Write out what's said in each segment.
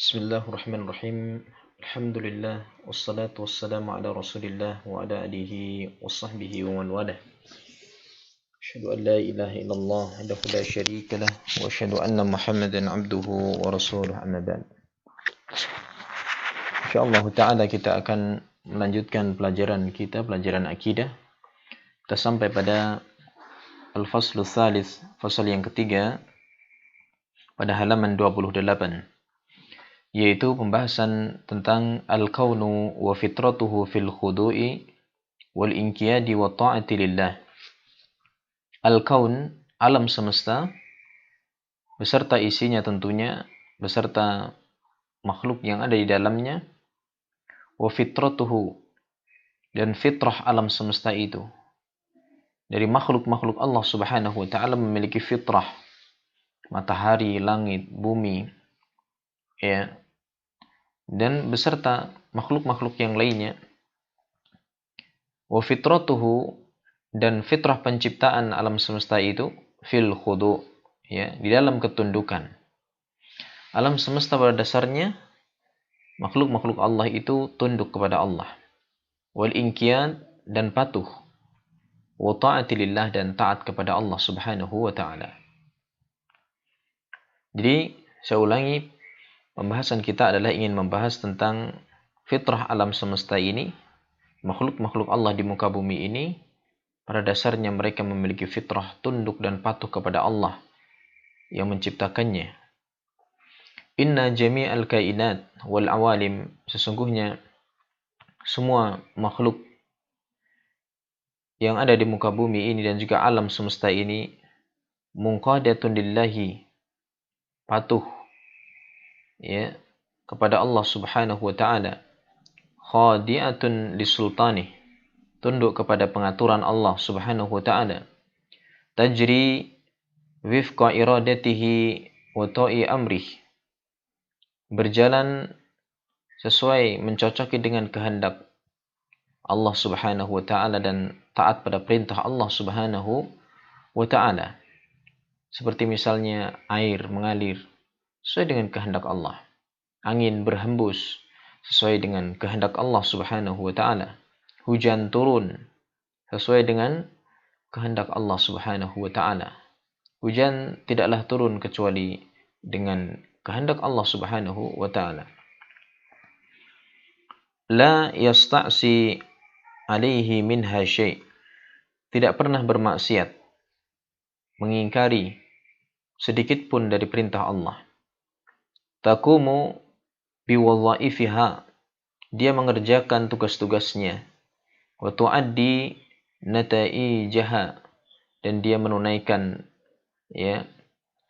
Bismillahirrahmanirrahim. Alhamdulillah wassalatu wassalamu ala Rasulillah wa ala alihi washabbihi wa man walah. Asyhadu an la ilaha illallah wahdahu la syarika lah wa asyhadu anna Muhammadan abduhu wa rasuluh amma ba'd. Insyaallah taala kita akan melanjutkan pelajaran akidah. Kita sampai pada al-faslu tsalits, fasal yang ketiga pada halaman 28. Yaitu pembahasan tentang al-kaunu wa fitratuhu fil khudu'i wal inqiyadi wa ta'ati lillah. Al-kaun, alam semesta, beserta isinya tentunya, beserta makhluk yang ada di dalamnya, wa fitratuhu, dan fitrah alam semesta itu. Dari makhluk-makhluk Allah subhanahu wa ta'ala memiliki fitrah, matahari, langit, bumi, ya, dan beserta makhluk-makhluk yang lainnya. Wa fitratuhu, dan fitrah penciptaan alam semesta itu fil khudu', ya, di dalam ketundukan. Alam semesta pada dasarnya makhluk-makhluk Allah itu tunduk kepada Allah. Wal inqiyad, dan patuh. Wa ta'ati lillah, dan taat kepada Allah subhanahu wa ta'ala. Jadi saya ulangi, pembahasan kita adalah ingin membahas tentang fitrah alam semesta ini. Makhluk-makhluk Allah di muka bumi ini, pada dasarnya mereka memiliki fitrah tunduk dan patuh kepada Allah yang menciptakannya. Inna jami'al kainat wal awalim, sesungguhnya semua makhluk yang ada di muka bumi ini dan juga alam semesta ini, munqadatun lillahi, patuh, ya, kepada Allah subhanahu wa ta'ala, khadi'atun lisultanih, tunduk kepada pengaturan Allah subhanahu wa ta'ala, tajri wifqa iradatihi wa ta'i amrih, berjalan sesuai mencocoki dengan kehendak Allah subhanahu wa ta'ala dan taat pada perintah Allah subhanahu wa ta'ala. Seperti misalnya air mengalir sesuai dengan kehendak Allah, angin berhembus sesuai dengan kehendak Allah subhanahu wa ta'ala, hujan turun sesuai dengan kehendak Allah subhanahu wa ta'ala. Hujan tidaklah turun kecuali dengan kehendak Allah subhanahu wa ta'ala. La yasta'si alaihi minha syai', tidak pernah bermaksiat, mengingkari sedikit pun dari perintah Allah. Taqumu biwadha'ifiha, dia mengerjakan tugas-tugasnya. Wa tu'addi nata'ijaha, dan dia menunaikan, ya,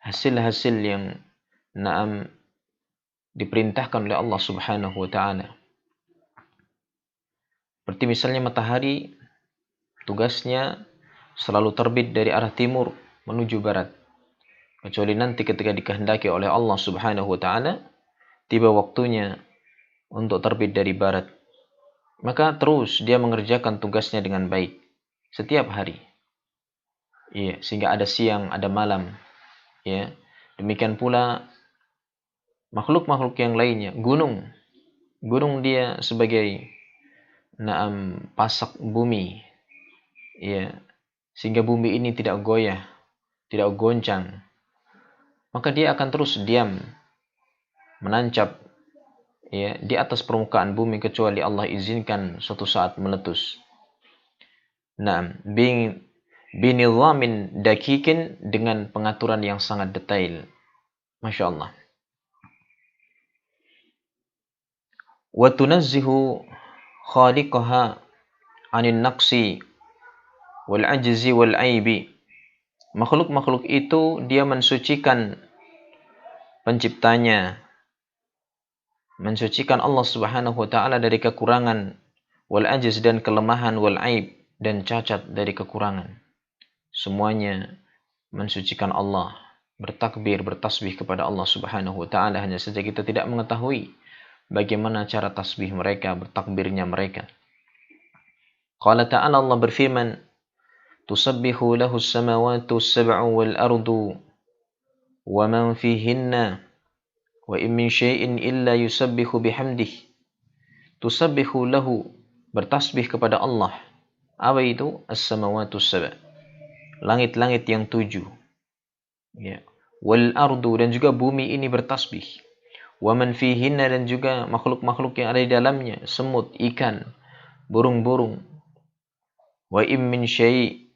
hasil-hasil yang diperintahkan oleh Allah subhanahu wa ta'ala. Seperti misalnya matahari, tugasnya selalu terbit dari arah timur menuju barat. Kecuali nanti ketika dikehendaki oleh Allah subhanahu wa ta'ala, tiba waktunya untuk terbit dari barat, maka terus dia mengerjakan tugasnya dengan baik setiap hari. Iya, sehingga ada siang, ada malam. Ya, demikian pula makhluk-makhluk yang lainnya. Gunung dia sebagai pasak bumi, ya, sehingga bumi ini tidak goyah, tidak goncang. Maka dia akan terus diam, menancap, ya, di atas permukaan bumi kecuali Allah izinkan suatu saat meletus. Binidhamin dakikin, dengan pengaturan yang sangat detail. Masya Allah. Wa tunazzihu khaliqaha anin naqsi wal ajzi wal aibi. Makhluk-makhluk itu dia mensucikan penciptanya, mensucikan Allah subhanahu wa ta'ala dari kekurangan, wal ajiz, dan kelemahan, wal aib, dan cacat dari kekurangan. Semuanya mensucikan Allah, bertakbir, bertasbih kepada Allah subhanahu wa ta'ala. Hanya saja kita tidak mengetahui bagaimana cara tasbih mereka, bertakbirnya mereka. Qala ta'ala, Allah berfirman, tusabbihu lahu as-samawati as-sab'u wal ardu wa man fihinna Wa in min syai'in illa yusabbihu bihamdih. Tusabbihu lahu, bertasbih kepada Allah. Apa itu? As-samawatus sab'. Langit-langit yang 7. Ya. Wal ardu, dan juga bumi ini bertasbih. Wa man fihinna, dan juga makhluk-makhluk yang ada di dalamnya, semut, ikan, burung-burung. Wa in min syai'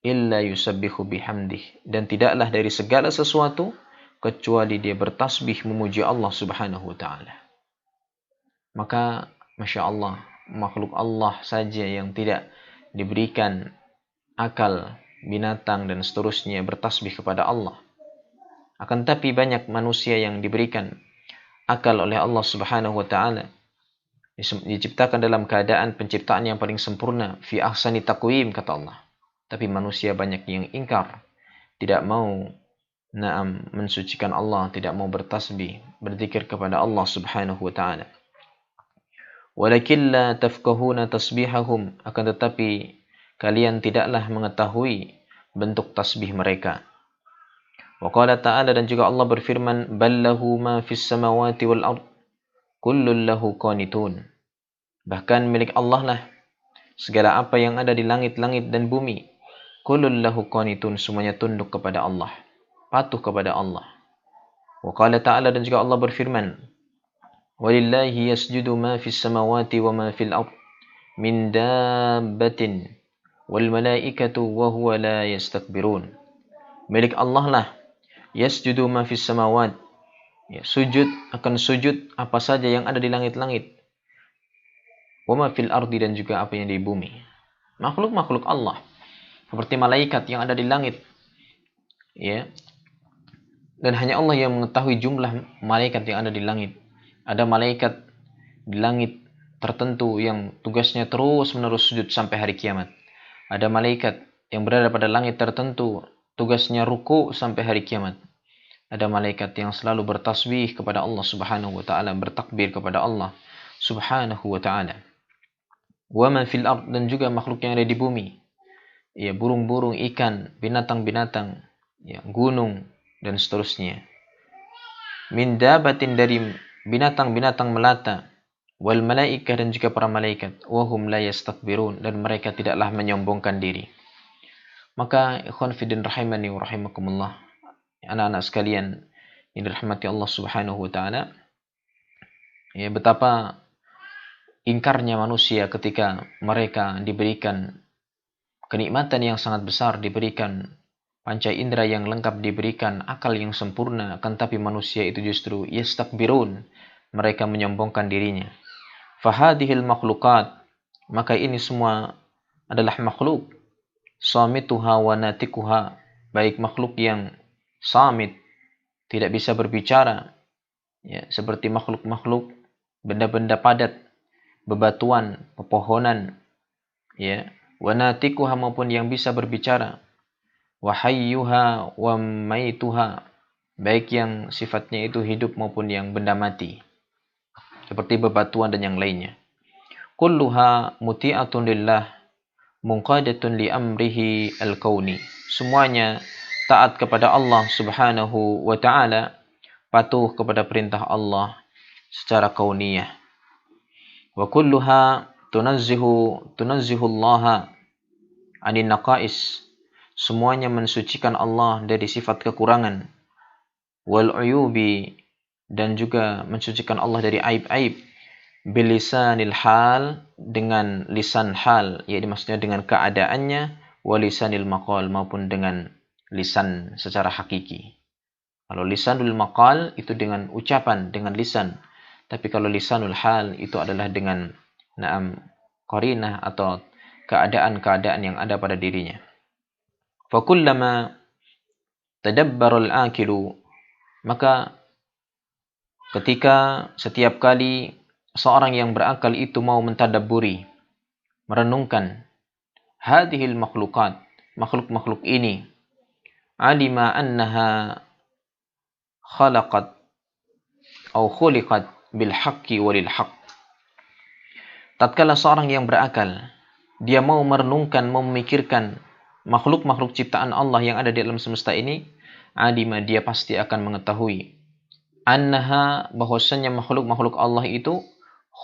illa yusabbihu bihamdih, dan tidaklah dari segala sesuatu kecuali dia bertasbih memuji Allah Subhanahu wa taala. Maka Masya Allah, makhluk Allah saja yang tidak diberikan akal, binatang dan seterusnya bertasbih kepada Allah. Akan tapi banyak manusia yang diberikan akal oleh Allah Subhanahu wa taala, diciptakan dalam keadaan penciptaan yang paling sempurna, fi ahsani taqwim, kata Allah. Tapi manusia banyak yang ingkar, tidak mau mensucikan Allah, tidak mau bertasbih, berzikir kepada Allah Subhanahu wa taala. Walakin la tafqahuna tasbihahum, akan tetapi kalian tidaklah mengetahui bentuk tasbih mereka. Wa qala ta'ala, dan juga Allah berfirman, ballahu ma fis samawati wal ard kullun lahu qanitun. Bahkan milik Allah lah segala apa yang ada di langit-langit dan bumi. Kullun lahu qanitun, semuanya tunduk kepada Allah, patuh kepada Allah. Wa qala ta'ala, dan juga Allah berfirman, walillahi yasjudu ma fis samawati wa ma fil ard min dabbatin wal malaikatu wa huwa la yastakbirun. Milik Allah lah yasjudu ma fis samawat, ya, akan sujud apa saja yang ada di langit-langit, wa ma fil ardi, dan juga apa yang di bumi. Makhluk-makhluk Allah seperti malaikat yang ada di langit, ya. Dan hanya Allah yang mengetahui jumlah malaikat yang ada di langit. Ada malaikat di langit tertentu yang tugasnya terus-menerus sujud sampai hari kiamat. Ada malaikat yang berada pada langit tertentu, tugasnya ruku sampai hari kiamat. Ada malaikat yang selalu bertasbih kepada Allah Subhanahu wa taala, bertakbir kepada Allah Subhanahu wa taala. Wa man fil ard, dan juga makhluk yang ada di bumi. Ya, burung-burung, ikan, binatang-binatang, ya, gunung dan seterusnya. Min dabatin, dari binatang-binatang melata, wal malaikah, dan juga para malaikat, wa hum la yastakbirun, dan mereka tidaklah menyombongkan diri. Maka ikhwan fillah rahimani wa rahimakumullah, anak-anak sekalian yang dirahmati Allah Subhanahu wa taala, ya, betapa ingkarnya manusia ketika mereka diberikan kenikmatan yang sangat besar, diberikan panca indera yang lengkap, diberikan akal yang sempurna, akan tapi manusia itu justru yastakbirun, mereka menyombongkan dirinya. Fahadihil makhlukat, maka ini semua adalah makhluk, samituha wa natikuha, baik makhluk yang samit, tidak bisa berbicara, ya, seperti makhluk-makhluk, benda-benda padat, bebatuan, pepohonan, ya, wa natikuha, maupun yang bisa berbicara, wa hayyuha wa maituha, baik yang sifatnya itu hidup maupun yang benda mati, seperti bebatuan dan yang lainnya. Kulluha muti'atun lillah munqadatun li amrihi al-kauni, semuanya taat kepada Allah Subhanahu wa taala, patuh kepada perintah Allah secara kauniyah. Wa kulluha tunazzihu Allah anin naqais, semuanya mensucikan Allah dari sifat kekurangan, wal uyubi, dan juga mensucikan Allah dari aib-aib, bilisanil hal, dengan lisan hal, yaitu maksudnya dengan keadaannya, walisanil maqal, maupun dengan lisan secara hakiki. Kalau lisanul maqal itu dengan ucapan, dengan lisan, tapi kalau lisanul hal itu adalah dengan qarinah atau keadaan-keadaan yang ada pada dirinya. Fakullama tadabbaral akilu, maka ketika setiap kali seorang yang berakal itu mau mentadabburi, merenungkan hadhil makhlukat, makhluk-makhluk ini, alima annaha khalaqat atau khuliqat bil haqqi walil haqq. Tatkala seorang yang berakal, dia mau merenungkan, mau memikirkan makhluk-makhluk ciptaan Allah yang ada di alam semesta ini, alima, dia pasti akan mengetahui, annaha, bahwasanya makhluk-makhluk Allah itu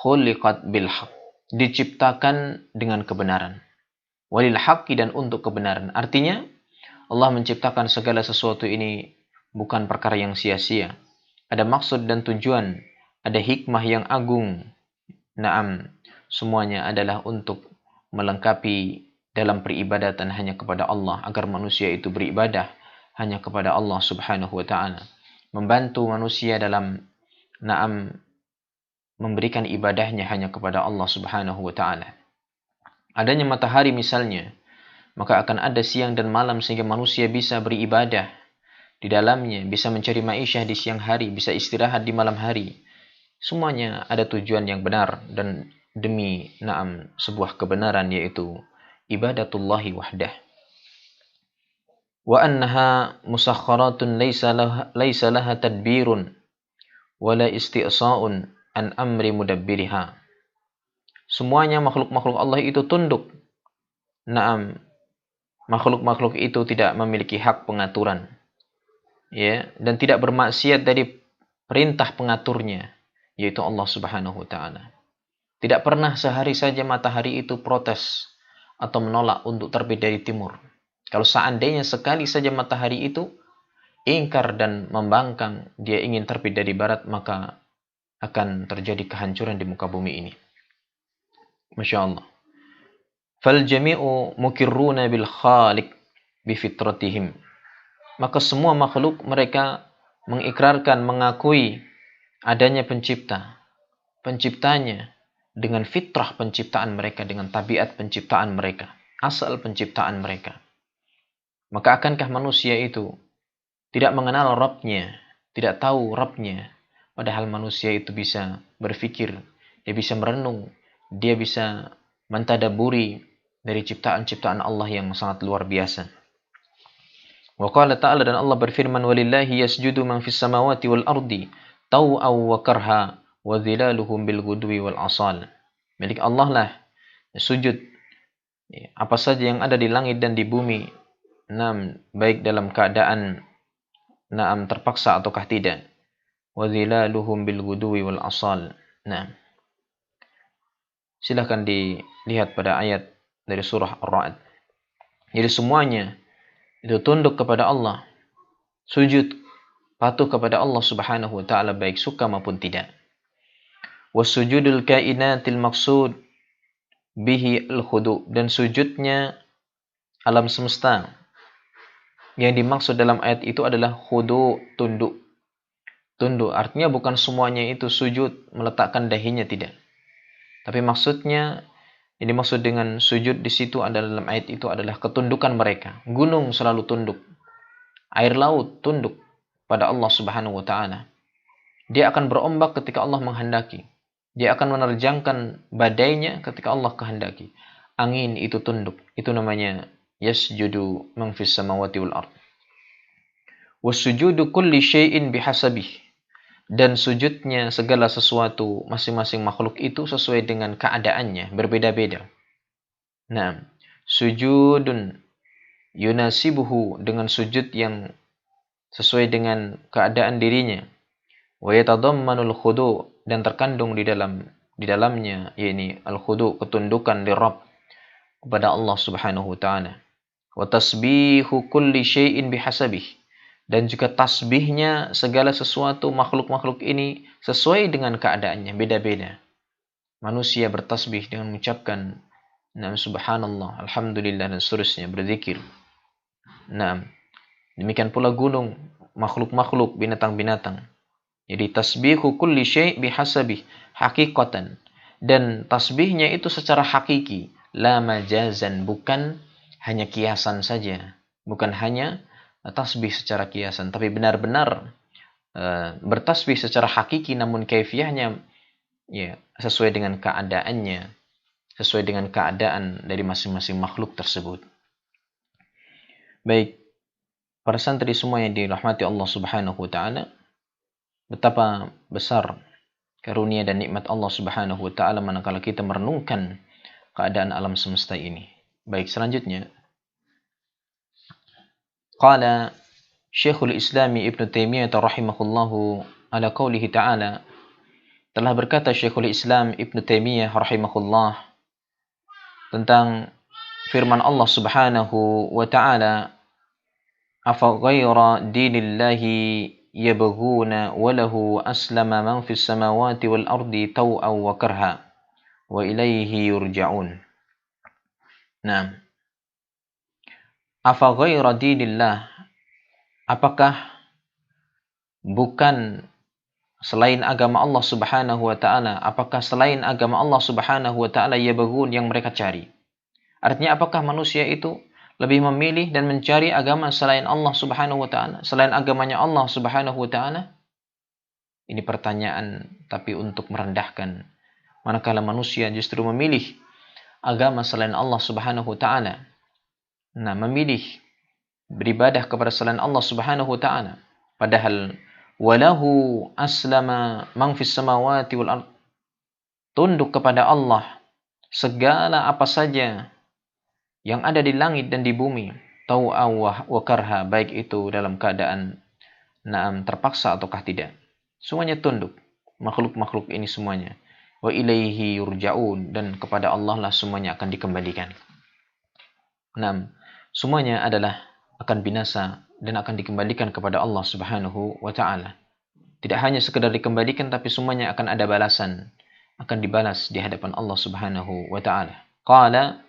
khuliqat bil haq, diciptakan dengan kebenaran. Walil haqqi, dan untuk kebenaran. Artinya Allah menciptakan segala sesuatu ini bukan perkara yang sia-sia. Ada maksud dan tujuan, ada hikmah yang agung. Naam, semuanya adalah untuk melengkapi dalam peribadatan hanya kepada Allah, agar manusia itu beribadah hanya kepada Allah Subhanahu wa taala. Membantu manusia dalam memberikan ibadahnya hanya kepada Allah Subhanahu wa taala. Adanya matahari misalnya, maka akan ada siang dan malam sehingga manusia bisa beribadah di dalamnya, bisa mencari ma'isyah di siang hari, bisa istirahat di malam hari. Semuanya ada tujuan yang benar dan demi sebuah kebenaran, yaitu ibadatullahi wahdah. Wa annaha musakharatun laysa laha tadbirun wala isti'sa'un an amri mudabbiriha. Semuanya makhluk-makhluk Allah itu tunduk. Makhluk-makhluk itu tidak memiliki hak pengaturan, ya, dan tidak bermaksiat dari perintah pengaturnya, yaitu Allah Subhanahu wa taala. Tidak pernah sehari saja matahari itu protes atau menolak untuk terbit dari timur. Kalau seandainya sekali saja matahari itu ingkar dan membangkang, dia ingin terbit dari barat, maka akan terjadi kehancuran di muka bumi ini. Masya Allah. Fal jami'u mukirruna bil khaliq bifitratihim. Maka semua makhluk mereka mengikrarkan, mengakui adanya penciptanya dengan fitrah penciptaan mereka, dengan tabiat penciptaan mereka, asal penciptaan mereka. Maka akankah manusia itu tidak mengenal Rabbnya, tidak tahu Rabbnya, padahal manusia itu bisa berpikir, dia bisa merenung, dia bisa mentadaburi dari ciptaan-ciptaan Allah yang sangat luar biasa. Wa qala ta'ala, dan Allah berfirman, walillahi yasjudu man fis samawati wal ardi taw'aw wa karha wa dhilaluhum bil ghudwi wal asal. Milik Allah lah sujud apa saja yang ada di langit dan di bumi, baik dalam keadaan terpaksa ataukah tidak. Wa dhilaluhum bil ghudwi wal asal. Silahkan dilihat pada ayat dari surah Ar-Ra'd. Jadi semuanya itu tunduk kepada Allah, sujud, patuh kepada Allah Subhanahu wa taala, baik suka maupun tidak. Wasujudul kainatil maqsud bihi al-khudu, dan sujudnya alam semesta yang dimaksud dalam ayat itu adalah khudu, tunduk. Tunduk artinya bukan semuanya itu sujud meletakkan dahinya, tidak. Tapi maksudnya, yang dimaksud dengan sujud di situ adalah, dalam ayat itu adalah ketundukan mereka. Gunung selalu tunduk, air laut tunduk pada Allah Subhanahu wa taala. Dia akan berombak ketika Allah menghendaki. Dia akan menerjangkan badainya ketika Allah kehendaki. Angin itu tunduk. Itu namanya yasjudu man fis samawati wal ard. Wasujudu kulli syai'in bihasabih. Dan sujudnya segala sesuatu, masing-masing makhluk itu sesuai dengan keadaannya, berbeda-beda. Sujudun yunasibuhu, dengan sujud yang sesuai dengan keadaan dirinya. Wa yatadammanul khudu, dan terkandung di dalamnya, yakni al-khudu, ketundukan li Rabb, kepada Allah Subhanahu wa taala. Wa tasbihu kulli syai'in bihasabih, dan juga tasbihnya segala sesuatu, makhluk-makhluk ini sesuai dengan keadaannya, beda-beda. Manusia bertasbih dengan mengucapkan subhanallah, alhamdulillah, dan seterusnya, berzikir. Demikian pula gunung, makhluk-makhluk, binatang-binatang. Jadi tasbihu kulli syai' bihasabih hakikatan, dan tasbihnya itu secara hakiki, la majazan, bukan hanya kiasan saja, bukan hanya tasbih secara kiasan, tapi benar-benar bertasbih secara hakiki, namun kaifiyahnya ya sesuai dengan keadaannya, sesuai dengan keadaan dari masing-masing makhluk tersebut. Baik, para santri semua yang dirahmati Allah Subhanahu wa taala, betapa besar karunia dan nikmat Allah Subhanahu wa taala manakala kita merenungkan keadaan alam semesta ini. Baik, selanjutnya qala Syekhul Islam Ibnu Taimiyah rahimahullahu ala qawlihi ta'ala, telah berkata Syekhul Islam Ibn Taimiyah rahimahullah tentang firman Allah Subhanahu wa ta'ala, afa ghaira dinillahi yabghuna wa lahu aslama man fis samawati wal ardi taw'an wa karha wa ilaihi yurja'un. Nah, afa ghaira dinillah, apakah bukan selain agama Allah Subhanahu wa ta'ala, apakah selain agama Allah Subhanahu wa ta'ala yabghun, yang mereka cari? Artinya apakah manusia itu lebih memilih dan mencari agama selain Allah Subhanahu wa ta'ala, selain agamanya Allah Subhanahu wa ta'ala? Ini pertanyaan tapi untuk merendahkan. Manakala manusia justru memilih agama selain Allah Subhanahu wa ta'ala. Nah, memilih beribadah kepada selain Allah Subhanahu wa ta'ala. Padahal walahu aslama man fis samawati wal ard, tunduk kepada Allah segala apa saja yang ada di langit dan di bumi, tau'a wa karha, baik itu dalam keadaan terpaksa ataukah tidak. Semuanya tunduk, makhluk-makhluk ini semuanya. Wa ilaihi yurja'un, dan kepada Allah lah semuanya akan dikembalikan. Semuanya adalah akan binasa dan akan dikembalikan kepada Allah Subhanahu wa ta'ala. Tidak hanya sekedar dikembalikan, tapi semuanya akan ada balasan, akan dibalas di hadapan Allah Subhanahu wa ta'ala. Qala,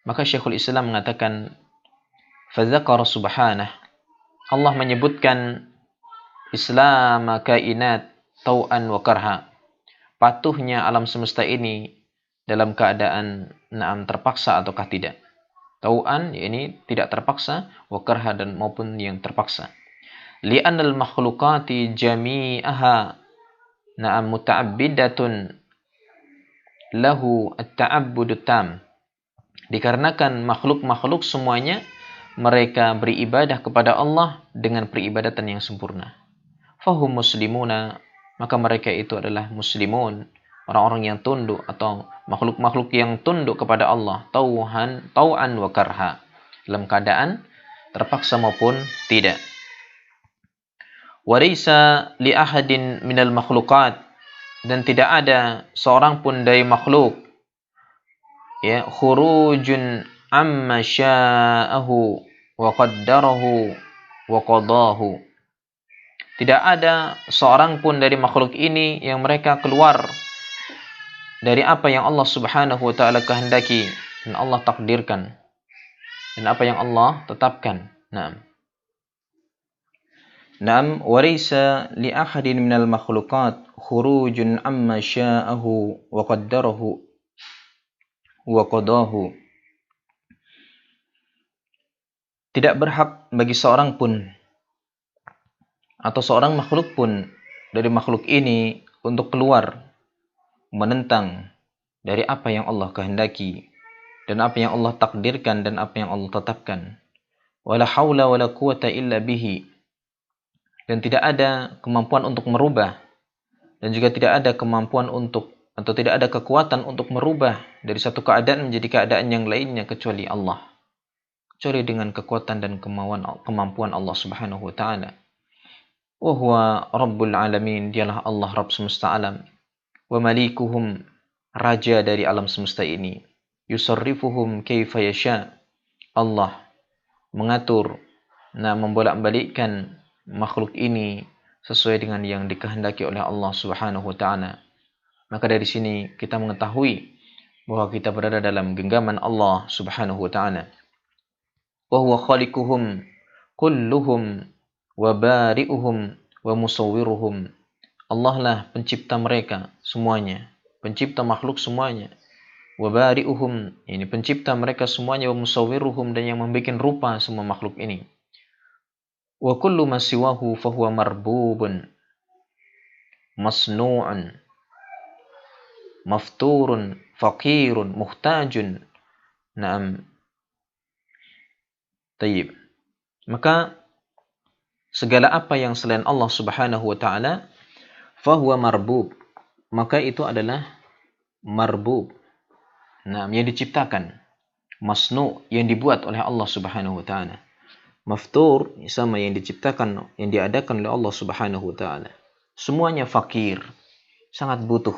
maka Syekhul Islam mengatakan, fadzakara subhanah, Allah menyebutkan Islam kainat tau'an wa karha, patuhnya alam semesta ini dalam keadaan terpaksa ataukah tidak. Tau'an, ini tidak terpaksa, wa karha, dan maupun yang terpaksa. Li'annal makhlukati jami'aha muta'abbidatun lahu at-ta'abbudut tam. Dikarenakan makhluk-makhluk semuanya mereka beribadah kepada Allah dengan peribadatan yang sempurna. Fahum muslimuna, maka mereka itu adalah muslimun, orang-orang yang tunduk atau makhluk-makhluk yang tunduk kepada Allah, tau'an wa karha, dalam keadaan terpaksa maupun tidak. Walaysa li ahadin minal makhluqat, dan tidak ada seorang pun dari makhluk khurujun amma sya'ahu wa qaddarahu wa qadahu. Tidak ada seorang pun dari makhluk ini yang mereka keluar dari apa yang Allah Subhanahu wa ta'ala kehendaki dan Allah takdirkan, dan apa yang Allah tetapkan. Naam, walaysa li ahadin minal makhluqat khurujun amma sya'ahu wa qaddarahu wa qadahu. Tidak berhak bagi seorang pun atau seorang makhluk pun dari makhluk ini untuk keluar menentang dari apa yang Allah kehendaki dan apa yang Allah takdirkan dan apa yang Allah tetapkan. Wala haula wala quwata illa bihi, dan tidak ada kemampuan untuk merubah, dan juga tidak ada kemampuan untuk, atau tidak ada kekuatan untuk merubah dari satu keadaan menjadi keadaan yang lainnya kecuali Allah, kecuali dengan kekuatan dan kemampuan Allah Subhanahu wa ta'ala. Wa huwa rabbul alamin, dialah Allah Rabb semesta alam. Wa malikuhum, raja dari alam semesta ini. Yusarrifuhum kaifa yasha, Allah mengatur, membolak-balikkan makhluk ini sesuai dengan yang dikehendaki oleh Allah Subhanahu wa ta'ala. Maka dari sini kita mengetahui bahwa kita berada dalam genggaman Allah Subhanahu wa ta'ala. Wa huwa khaliquhum kulluhum wa bari'uhum wa musawwiruhum. Allah lah pencipta mereka semuanya, pencipta makhluk semuanya. Wa bari'uhum, ini pencipta mereka semuanya, wa musawwiruhum, dan yang membuat rupa semua makhluk ini. Wa kullu ma siwahu fahuwa marbubun masnu'un mafturun faqirun muhtajun. Tayyib. Maka segala apa yang selain Allah Subhanahu wa ta'ala, fahuwa marbub, maka itu adalah marbub, yang diciptakan, masnu', yang dibuat oleh Allah Subhanahu wa ta'ala. maftur sama yang diciptakan, yang diadakan oleh Allah Subhanahu wa taala. Semuanya fakir, sangat butuh.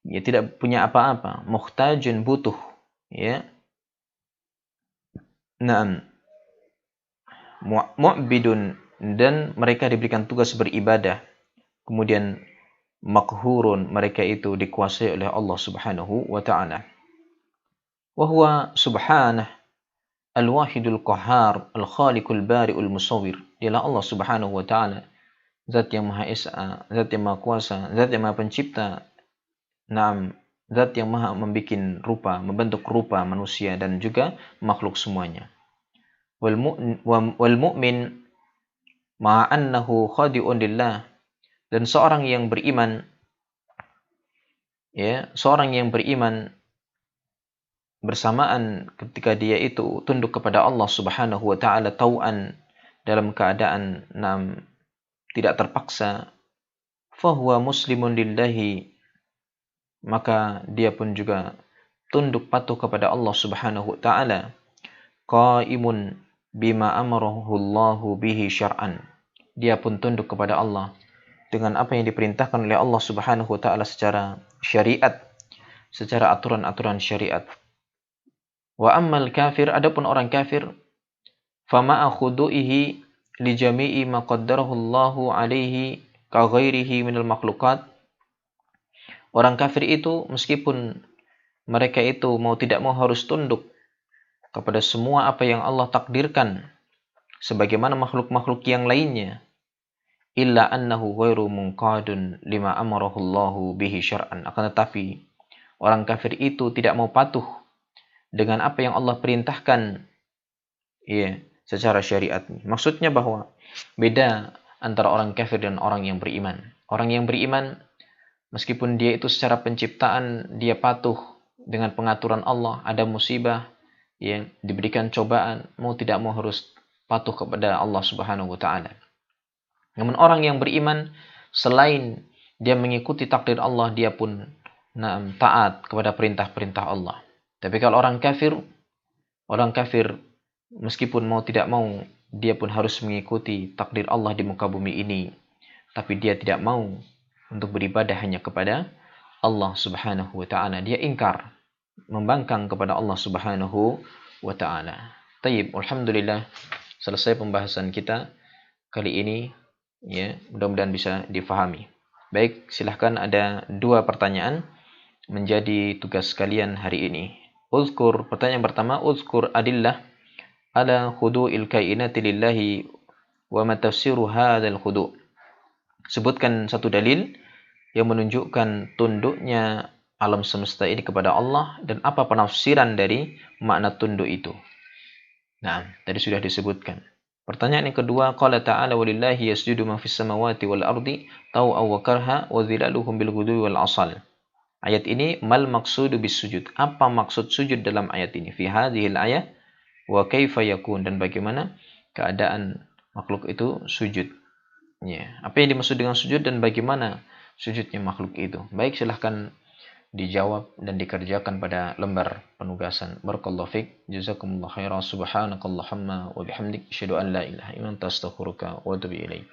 Ya, tidak punya apa-apa, muhtajun, butuh, ya. Naam. Mu'bidun, dan mereka diberikan tugas beribadah. Kemudian makhurun, mereka itu dikuasai oleh Allah Subhanahu wa taala. Wa huwa subhanahu al-wahidul qahhar, al-khaliqul bari'ul musawwir. Dialah Allah Subhanahu wa taala, zat yang maha esa, zat yang maha kuasa, zat yang maha pencipta. Naam, zat yang maha membikin rupa, membentuk rupa manusia dan juga makhluk semuanya. Wal mu'min ma'annahu khadi'un lillah, dan seorang yang beriman, ya, seorang yang beriman bersamaan ketika dia itu tunduk kepada Allah Subhanahu wa taala tau'an, dalam keadaan tidak terpaksa, fahuwa muslimun lillahi, maka dia pun juga tunduk patuh kepada Allah Subhanahu wa taala, qaimun bima amarahu Allahu bihi syar'an, dia pun tunduk kepada Allah dengan apa yang diperintahkan oleh Allah Subhanahu wa taala secara syariat, secara aturan-aturan syariat. Wa ammal kafir, adapun orang kafir, fama'a khudu'ihi li jami'i ma qaddarahu Allahu alaihi ka ghairihi minal makhluqat. Orang kafir itu meskipun mereka itu mau tidak mau harus tunduk kepada semua apa yang Allah takdirkan sebagaimana makhluk-makhluk yang lainnya, illa annahu ghairu munqadun lima amarahu Allahu bihi syar'an. Akan tetapi orang kafir itu tidak mau patuh dengan apa yang Allah perintahkan, ya, secara syariat. Maksudnya bahwa beda antara orang kafir dan orang yang beriman. Orang yang beriman, meskipun dia itu secara penciptaan dia patuh dengan pengaturan Allah, ada musibah, ya, diberikan cobaan, mau tidak mau harus patuh kepada Allah Subhanahu wa taala. Namun orang yang beriman, selain dia mengikuti takdir Allah, dia pun taat kepada perintah-perintah Allah. Tapi kalau orang kafir meskipun mau tidak mau dia pun harus mengikuti takdir Allah di muka bumi ini, tapi dia tidak mau untuk beribadah hanya kepada Allah Subhanahu wa taala. Dia ingkar, membangkang kepada Allah Subhanahu wa taala. Tayyib, alhamdulillah selesai pembahasan kita kali ini, ya, mudah-mudahan bisa difahami. Baik, silahkan, ada 2 pertanyaan menjadi tugas kalian hari ini. Uzkur, pertanyaan pertama, uzkur adillah ala khudu'il kainati lillahi wa ma tafsiru hadzal khudu'. Sebutkan satu dalil yang menunjukkan tunduknya alam semesta ini kepada Allah dan apa penafsiran dari makna tunduk itu. Nah, tadi sudah disebutkan. Pertanyaan yang kedua, qala ta'ala walillahi yasjudu ma fis samawati wal ardi taw'aw wa karha wa dhilaluhum bil ghudwi wal asal. Ayat ini, mal maqsudu bis sujud. Apa maksud sujud dalam ayat ini? Fi hadhil ayah wa kaifa yakun, dan bagaimana keadaan makhluk itu sujud. Ya, apa yang dimaksud dengan sujud dan bagaimana sujudnya makhluk itu? Baik, silahkan dijawab dan dikerjakan pada lembar penugasan. Barakallahu fiik, jazakumullahu khairan, subhanakallahumma wa bihamdik, asyhadu an la ilaha illa anta, astaghfiruka wa atubu ilaik.